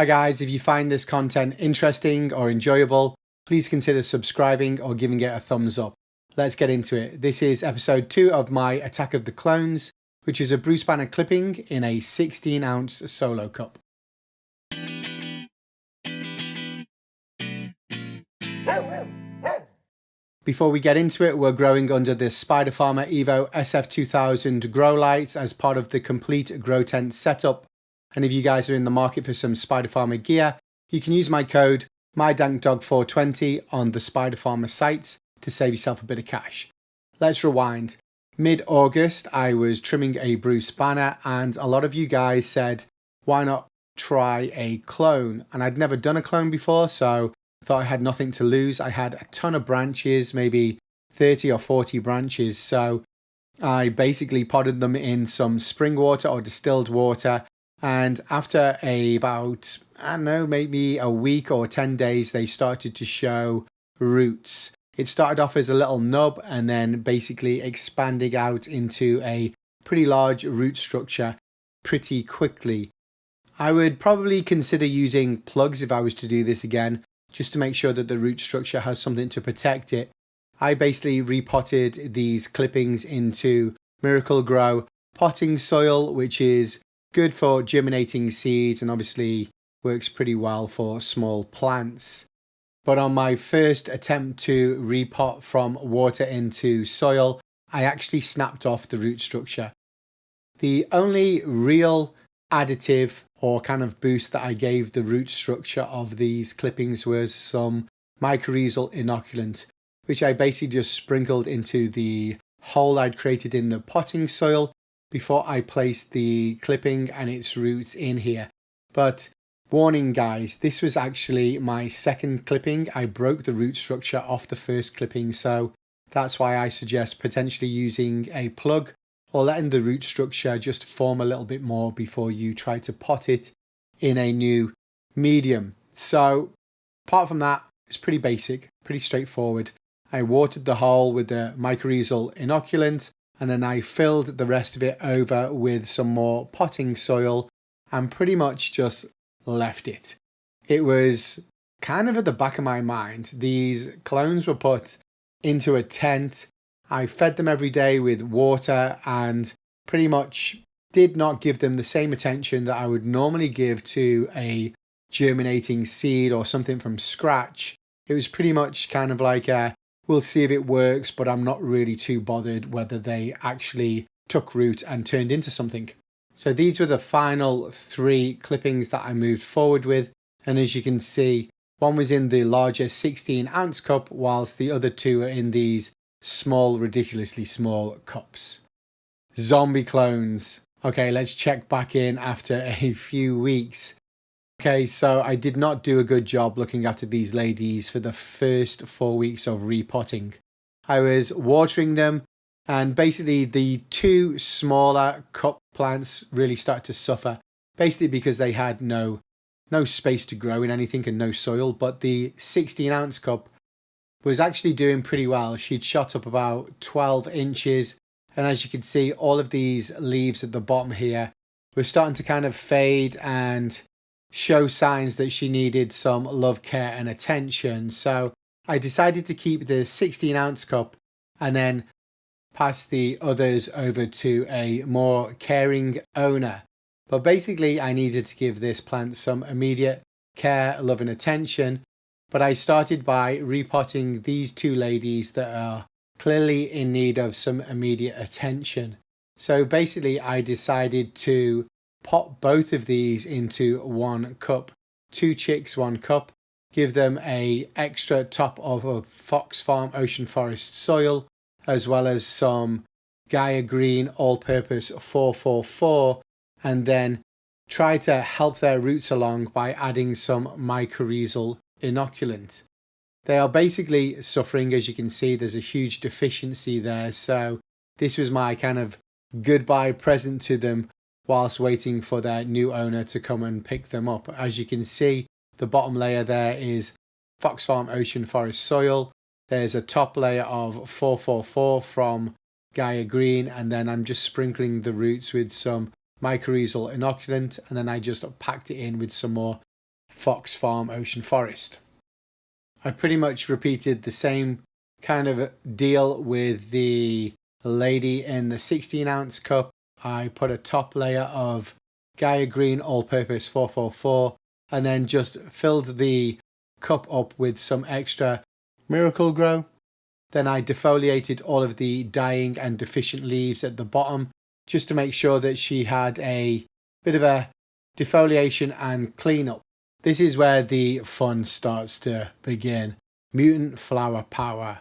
Hi guys, if you find this content interesting or enjoyable, please consider subscribing or giving it a thumbs up. Let's get into it. This is episode 2 of my Attack of the Clones, which is a Bruce Banner clipping in a 16-ounce solo cup. Before we get into it, we're growing under the Spider Farmer Evo SF2000 grow lights as part of the complete grow tent setup. And if you guys are in the market for some Spider Farmer gear, you can use my code MyDankDog420 on the Spider Farmer sites to save yourself a bit of cash. Let's rewind. Mid-August, I was trimming a Bruce Banner and a lot of you guys said, why not try a clone? And I'd never done a clone before, so I thought I had nothing to lose. I had a ton of branches, maybe 30 or 40 branches. So I basically potted them in some spring water or distilled water. And after about, I don't know, maybe a week or 10 days, they started to show roots. It started off as a little nub and then basically expanding out into a pretty large root structure pretty quickly. I would probably consider using plugs if I was to do this again, just to make sure that the root structure has something to protect it. I basically repotted these clippings into Miracle Grow potting soil, which is good for germinating seeds and obviously works pretty well for small plants. But on my first attempt to repot from water into soil, I actually snapped off the root structure. The only real additive or kind of boost that I gave the root structure of these clippings was some mycorrhizal inoculant, which I basically just sprinkled into the hole I'd created in the potting soil before I placed the clipping and its roots in here. But warning guys, this was actually my second clipping. I broke the root structure off the first clipping, so that's why I suggest potentially using a plug or letting the root structure just form a little bit more before you try to pot it in a new medium. So apart from that, it's pretty basic, pretty straightforward. I watered the hole with the mycorrhizal inoculant, and then I filled the rest of it over with some more potting soil and pretty much just left it. It was kind of at the back of my mind. These clones were put into a tent. I fed them every day with water and pretty much did not give them the same attention that I would normally give to a germinating seed or something from scratch. It was pretty much kind of like we'll see if it works, but I'm not really too bothered whether they actually took root and turned into something. So these were the final 3 clippings that I moved forward with. And as you can see, one was in the larger 16-ounce cup, whilst the other 2 are in these small, ridiculously small cups. Zombie clones. Okay, let's check back in after a few weeks. Okay, so I did not do a good job looking after these ladies for the first 4 weeks of repotting. I was watering them and basically the 2 smaller cup plants really started to suffer, basically because they had no space to grow in anything and no soil. But the 16-ounce cup was actually doing pretty well. She'd shot up about 12 inches. And as you can see, all of these leaves at the bottom here were starting to kind of fade and show signs that she needed some love, care and attention. So I decided to keep the 16-ounce cup and then pass the others over to a more caring owner. But basically I needed to give this plant some immediate care, love and attention. But I started by repotting these 2 ladies that are clearly in need of some immediate attention. So basically I decided to pot both of these into 1 cup. 2 chicks, 1 cup. Give them a extra top of a Fox Farm Ocean Forest soil, as well as some Gaia Green All-Purpose 444, and then try to help their roots along by adding some mycorrhizal inoculant. They are basically suffering. As you can see, there's a huge deficiency there. So this was my kind of goodbye present to them whilst waiting for their new owner to come and pick them up. As you can see, the bottom layer there is Fox Farm Ocean Forest soil. There's a top layer of 444 from Gaia Green, and then I'm just sprinkling the roots with some mycorrhizal inoculant, and then I just packed it in with some more Fox Farm Ocean Forest. I pretty much repeated the same kind of deal with the lady in the 16-ounce cup. I put a top layer of Gaia Green All-Purpose 444 and then just filled the cup up with some extra Miracle Grow. Then I defoliated all of the dying and deficient leaves at the bottom just to make sure that she had a bit of a defoliation and cleanup. This is where the fun starts to begin. Mutant flower power.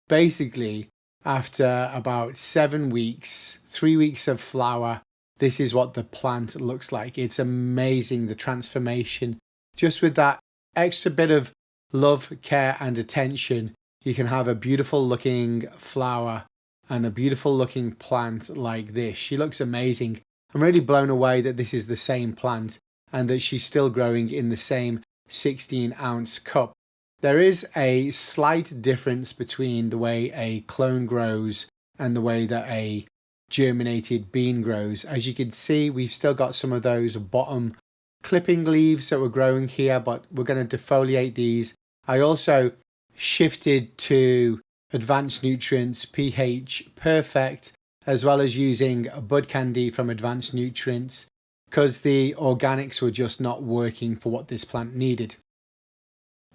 Basically, after about 7 weeks, 3 weeks of flower, this is what the plant looks like. It's amazing, the transformation. Just with that extra bit of love, care and attention, you can have a beautiful looking flower and a beautiful looking plant like this. She looks amazing. I'm really blown away that this is the same plant and that she's still growing in the same 16-ounce cup. There is a slight difference between the way a clone grows and the way that a germinated bean grows. As you can see, we've still got some of those bottom clipping leaves that were growing here, but we're going to defoliate these. I also shifted to Advanced Nutrients pH Perfect, as well as using Bud Candy from Advanced Nutrients, because the organics were just not working for what this plant needed.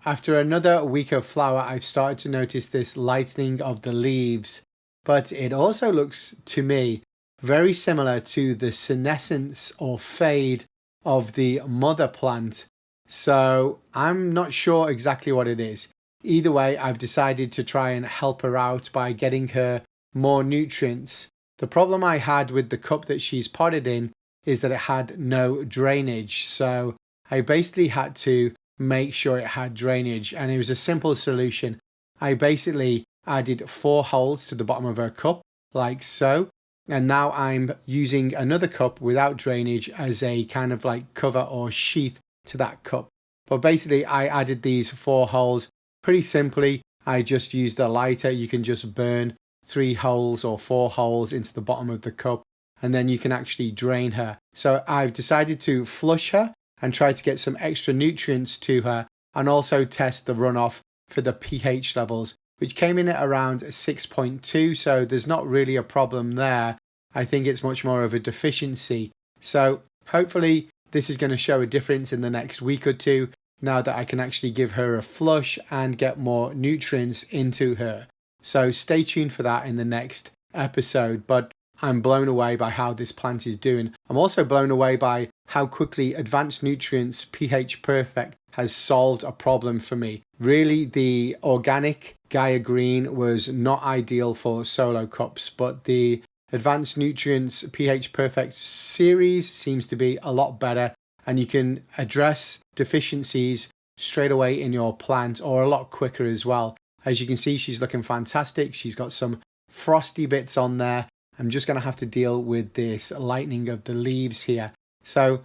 After another week of flower, I've started to notice this lightening of the leaves, but it also looks to me very similar to the senescence or fade of the mother plant. So I'm not sure exactly what it is. Either way, I've decided to try and help her out by getting her more nutrients. The problem I had with the cup that she's potted in is that it had no drainage. So I basically had to make sure it had drainage, and it was a simple solution. I basically added 4 holes to the bottom of her cup like so, and now I'm using another cup without drainage as a kind of like cover or sheath to that cup. But basically I added these 4 holes pretty simply. I just used a lighter. You can just burn 3 holes or 4 holes into the bottom of the cup, and then you can actually drain her. So I've decided to flush her and try to get some extra nutrients to her, and also test the runoff for the pH levels, which came in at around 6.2, so there's not really a problem there. I think it's much more of a deficiency. So hopefully this is going to show a difference in the next week or two, now that I can actually give her a flush and get more nutrients into her. So stay tuned for that in the next episode. But I'm blown away by how this plant is doing. I'm also blown away by how quickly Advanced Nutrients pH Perfect has solved a problem for me. Really, the organic Gaia Green was not ideal for solo cups, but the Advanced Nutrients pH Perfect series seems to be a lot better, and you can address deficiencies straight away in your plant, or a lot quicker as well. As you can see, she's looking fantastic. She's got some frosty bits on there. I'm just going to have to deal with this lightening of the leaves here. So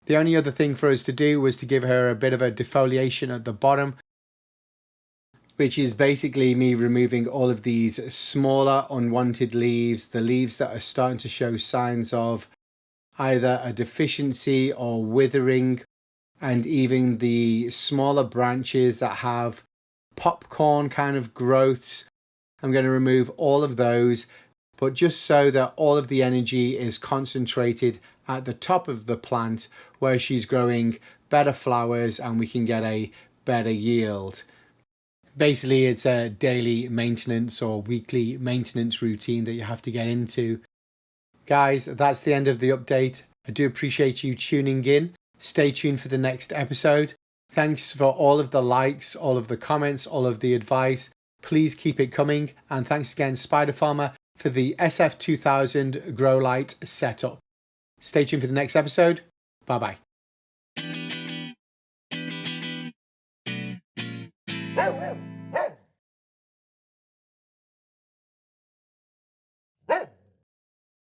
the only other thing for us to do was to give her a bit of a defoliation at the bottom, which is basically me removing all of these smaller unwanted leaves, the leaves that are starting to show signs of either a deficiency or withering, and even the smaller branches that have popcorn kind of growths. I'm going to remove all of those, but just so that all of the energy is concentrated at the top of the plant where she's growing better flowers and we can get a better yield. Basically, it's a daily maintenance or weekly maintenance routine that you have to get into. Guys, that's the end of the update. I do appreciate you tuning in. Stay tuned for the next episode. Thanks for all of the likes, all of the comments, all of the advice. Please keep it coming. And thanks again, Spider Farmer, for the SF2000 grow light setup. Stay tuned for the next episode. Bye bye.